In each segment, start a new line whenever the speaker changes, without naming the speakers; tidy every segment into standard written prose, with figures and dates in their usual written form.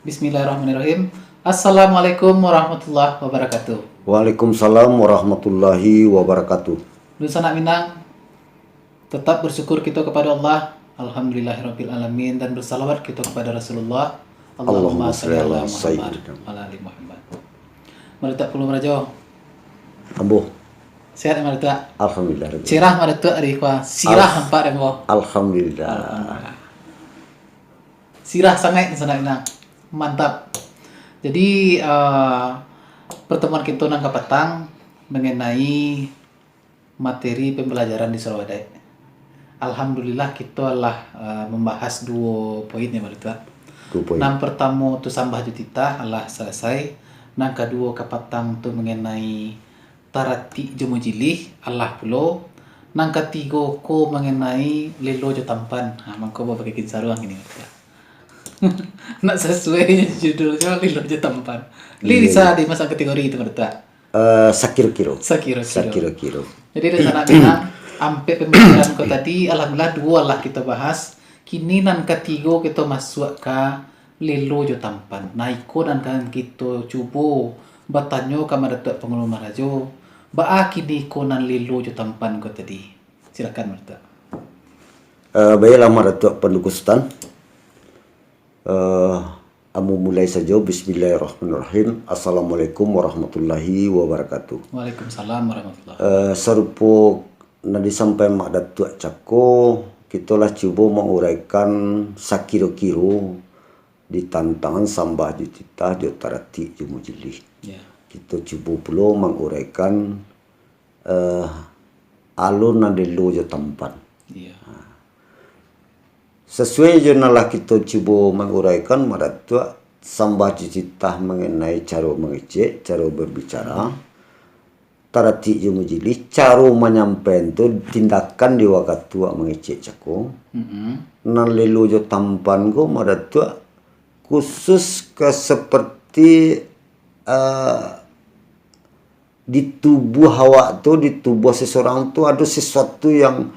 Bismillahirrahmanirrahim. Assalamualaikum warahmatullahi wabarakatuh.
Waalaikumsalam warahmatullahi wabarakatuh.
Nusa Anak Minang, tetap bersyukur kita kepada Allah. Alhamdulillahirabbil alamin, dan bersalawat kita kepada Rasulullah. Allahumma shalli ala Muhammad wa ala ali Muhammad. Marita puluh merajo.
Ambo.
Sehat marita.
Alhamdulillah.
Cerah marita ari kwa sirah nampak demo.
Alhamdulillah.
Sirah sangat Nusa Anak Minang. Mantap. Jadi pertemuan kita nang petang mengenai materi pembelajaran di Sarawak. Alhamdulillah kita lah membahas dua poin ya Marita. Nang pertama tu sambah jutita Allah selesai. Nang kedua kapatang tu mengenai tarati jumujilih Allah pulo. Nang ketiga ko mengenai lelo jotampan. Mangko bawa pakai saruang ini Marita. Nak sesuai judulnya lilo jotampan. Li bisa dimasang kategori itu Marita.
Sakiro-kiro.
Sakiro-kiro. Jadi di sana Minang sampai pembicaraan ko tadi alhamdulillah dua lah kita bahas. Kini nan ketiga kita masuk ke lelo jo tampan. Naiko dan kan kita cuba bertanya ke Datuk Pengelola Marajo. Ba kini ko nan lelo jo tampan ko tadi. Silakan Datuk.
Baiklah Datuk Pendukustan. Amu mulai saja. Bismillahirrahmanirrahim. Assalamualaikum warahmatullahi wabarakatuh.
Waalaikumsalam warahmatullahi.
Serupa nadi sampai mak Datuk Cako, kita lah cuba menguraikan sakiro-kiro di tantangan sambah jutita di tarati jumujilih. Kita cuba pula menguraikan alun nadelo jo tampan. Sesuai jenalah kita cuba menguraikan Datuk sambah jutita mengenai cara mengecek, cara berbicara. Tarati jumujilih, cara menyampaikan tu tindakan di waktu tua mengecek cako. Nan lelo jo tampan ko Datuk khusus ke seperti di tubuh awak tu, di tubuh seseorang tu ada sesuatu yang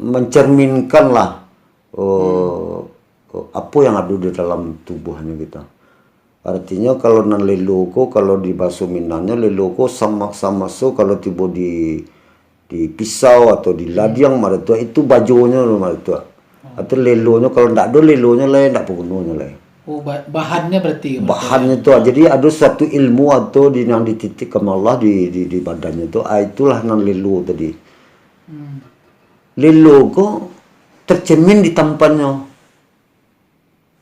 mencerminkan lah apa yang ada di dalam tubuhnya kita. Artinya kalau nan leloko, kalau di bahasa Minangnya leloko sama so kalau tiba di pisau atau di ladiang Datuk itu bajunya Datuk. Atau lelonya kalau ndak ada lelonya lain, ndak pegunungnya lain.
Oh, bahannya berarti.
Bahannya tu jadi ada suatu ilmu atau yang dititik ke Allah di badannya tu. Itulah nan lelo tadi. Lelo ko tercermin di tampannya.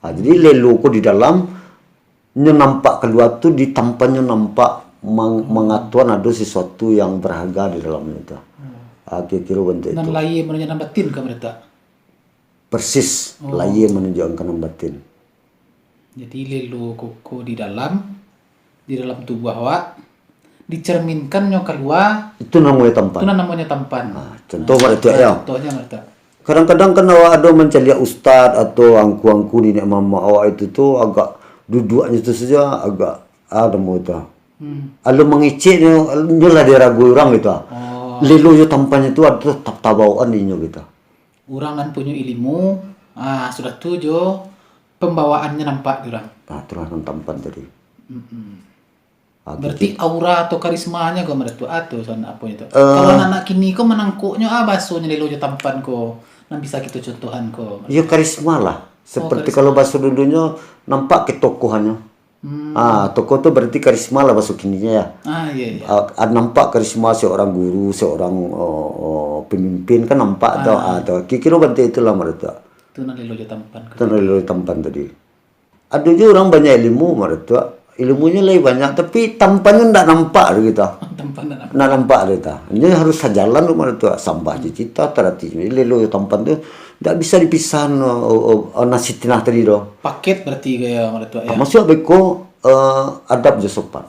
Jadi lelo ko di dalam nampak keluar tu di tampannya nampak mengatuan ada sesuatu yang berharga di dalamnya itu. Kira-kira bentuk itu.
Dan laye menunjukkan batin ke mereka.
Persis, laye menunjukkan batin.
Jadi lelo koko di dalam tubuh awak dicerminkannya keluar.
Itu namanya tampan.
Itu namanya tampan.
Contoh Datuk ya.
Contohnya mereka.
Kadang-kadang kan awak ada mencari ustaz atau angku-angku di nek mama awak itu tu agak duduknya itu saja agak ada mau itu. Alu mengicik ni lah dia ragu orang gitu. Lelo yo tampannya tu ada tabauan ini gitu.
Orang kan punya ilmu, sudah tu jo pembawaannya nampak orang.
Terus tampan tadi.
Berarti aura atau karismanya kau mereka atau sana apa itu? Kalau anak kini kau menangkuknya basuhnya lelo jo tampan kau, nan bisa kita contohan kau.
Ya karisma lah. Seperti kalau bahasa dulunya nampak ketokohannya. Tokoh tu berarti karisma lah bahasa kininya ya.
Iya.
Nampak karisma seorang guru, seorang pemimpin kan nampak atau kira bentuk itulah mereka.
Itu nan lelo jo tampan.
Itu lelo tampan tadi. Ada juga orang banyak ilmu mereka. Ilmunya lebih banyak tapi tampannya ndak nampak gitu.
Tampan ndak
nampak gitu. Ini harus sejalan rumah itu sambah cita tarati. Lelo tampan tu ndak bisa dipisah nasi tinah tadi doh.
Paket berarti kayak mereka ya.
Maksud beko adab je sopan.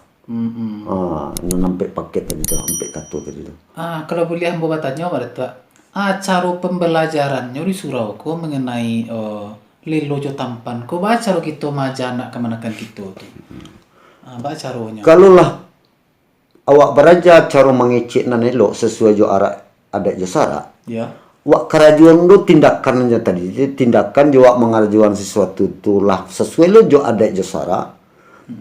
Nampak paket tadi tu, nampak kata tadi tu.
Kalau boleh ambo bertanya mereka. Cara pembelajarannya di surau ko mengenai lelo jo tampan ko baca kita maja nak kemanakan kita tu. Baca rohnya.
Kalau lah awak belajar cara mengecek nan elok sesuai jo adat jo syarak.
Ya.
wak kerajuan do tindakannya tadi. Jadi tindakan jo wak mengarajuan sesuatu itulah sesuai lo jo ada jo sara.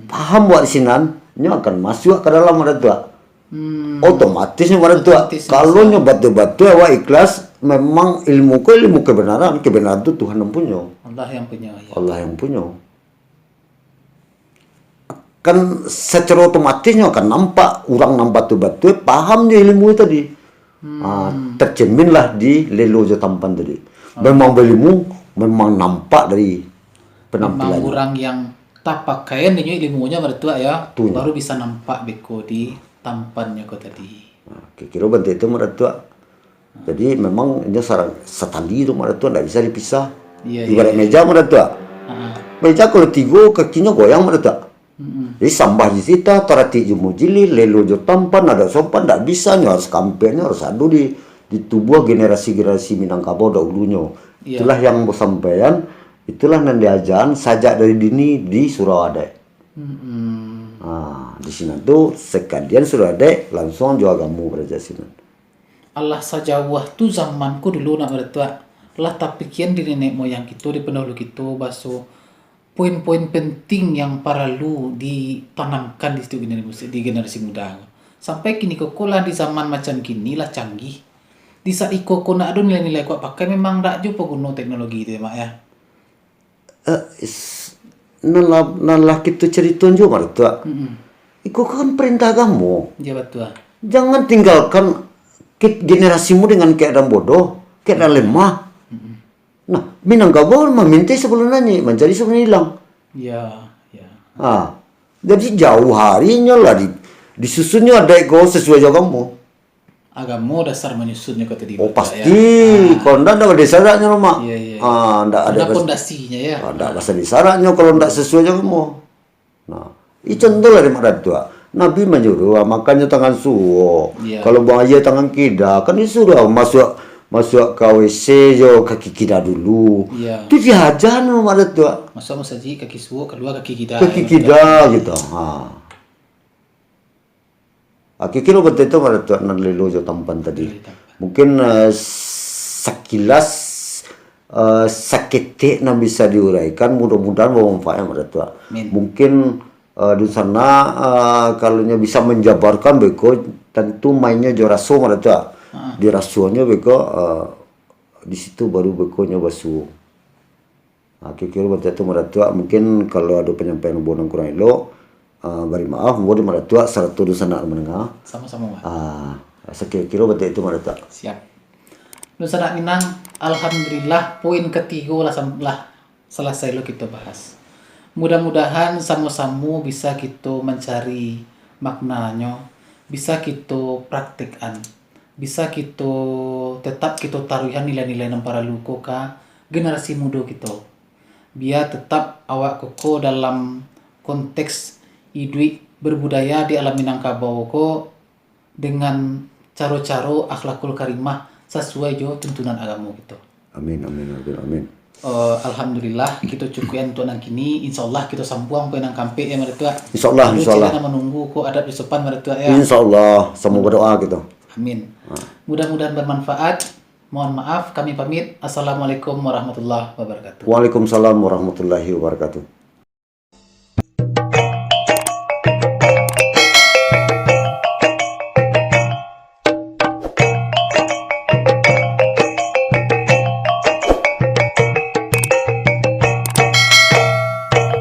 Paham wak sinan, nyo akan masuk ke dalam maratua. Otomatisnya maratua.
Otomatis
Kalau nyo batu-batu wak ikhlas, memang ilmu kebenaran itu Tuhan yang punya.
Allah yang punya ya.
Allah yang punya. Kan secara otomatisnya akan nampak orang nampak batu paham dia ilmu tadi. Tercerminlah di lelo jo tampan tadi. Memang berilmu, memang nampak dari
Memang
penampilannya.
orang yang tak pakaian dia ilmunya mertua ya,
Tuh.
baru bisa nampak beko di tampannya kau tadi.
Kira bentuk itu maratua. Jadi memang ini setali itu maratua tidak bisa dipisah.
Iya,
Ibarat meja maratua. Meja kalau tiga kakinya goyang maratua. Jadi sambah di sita, tarati jumu jili, lelo jo tampan, ada sopan, tidak bisa, harus kampenya harus adu di tubuh generasi-generasi Minangkabau dahulunya.
Iya.
Itulah yang mau sampaian, itulah yang diajaran sajak dari dini di Surawada. Di sini tuh sekalian Surawada langsung jual kamu beraja sini.
Allah saja waktu zamanku dulu nak mertua. Lah tapi kian di nenek moyang kita, di pendahulu kita, baso poin-poin penting yang perlu ditanamkan di situ generasi muda. Sampai kini koko lah di zaman macam kini lah canggih. Di saat koko nak ada nilai-nilai kuat pakai memang tak jumpa guna teknologi itu ya mak ya.
Nalah kita cerita juga mertua. Iku kan perintah kamu.
Ya betul.
Jangan tinggalkan generasimu dengan keadaan bodoh, keadaan lemah. Nah, Minangkabau meminta sebelum nanya, mencari sebelum hilang.
Ya.
Jadi jauh harinya lah disusunnya ada ego sesuai jaga kamu.
Agama dasar menyusunnya kata di
Oh
Bapak,
pasti, kalau ndak ada desanya rumah.
Iya.
Ndak ada
Pondasinya ya.
ndak bahasa desanya kalau ndak sesuai jaga kamu. Nah, ini contoh lah di mana tua. Nabi menyuruh makannya tangan suwo.
Iya.
Kalau buang aja tangan kida, kan disuruh masuk ke WC jo kaki kida dulu.
Iya.
Itu diajar rumah tua.
Masuk saji kaki suwo keluar kaki kita.
Kaki kida gitu. Kira betul itu pada tuan lelo jo tampan tadi. Mungkin sekilas sakit yang bisa diuraikan, mudah-mudahan bermanfaat pada tua. Mungkin di sana kalau bisa menjabarkan beko tentu mainnya jo raso pada tua. Di rasonya beko di situ baru bekonya basuh. Kira betul itu pada tua. Mungkin kalau ada penyampaian bonang kurang elok, beri maaf, boleh maratua seratu dosa nak menengah.
Sama-sama Pak.
Sekira betul itu maratua.
Siap. Nusa Nak Minang, alhamdulillah poin ketiga lah selesai lo kita bahas. Mudah-mudahan sama-sama bisa kita mencari maknanya, bisa kita praktikkan, bisa kita tetap kita taruhan nilai-nilai yang para luko ka generasi muda kita. Biar tetap awak koko dalam konteks hidup berbudaya di alam Minangkabau ko dengan caro-caro akhlakul karimah sesuai jo tuntunan agama gitu.
Amin.
Alhamdulillah kita cukup untuk nang kini, insyaallah kita sampuang pe nang kampe ya mertua.
Insyaallah.
Kita menunggu ko adab di sopan mertua ya.
Insyaallah, semua berdoa gitu.
Amin. Mudah-mudahan bermanfaat. Mohon maaf kami pamit. Assalamualaikum warahmatullahi wabarakatuh.
Waalaikumsalam warahmatullahi wabarakatuh.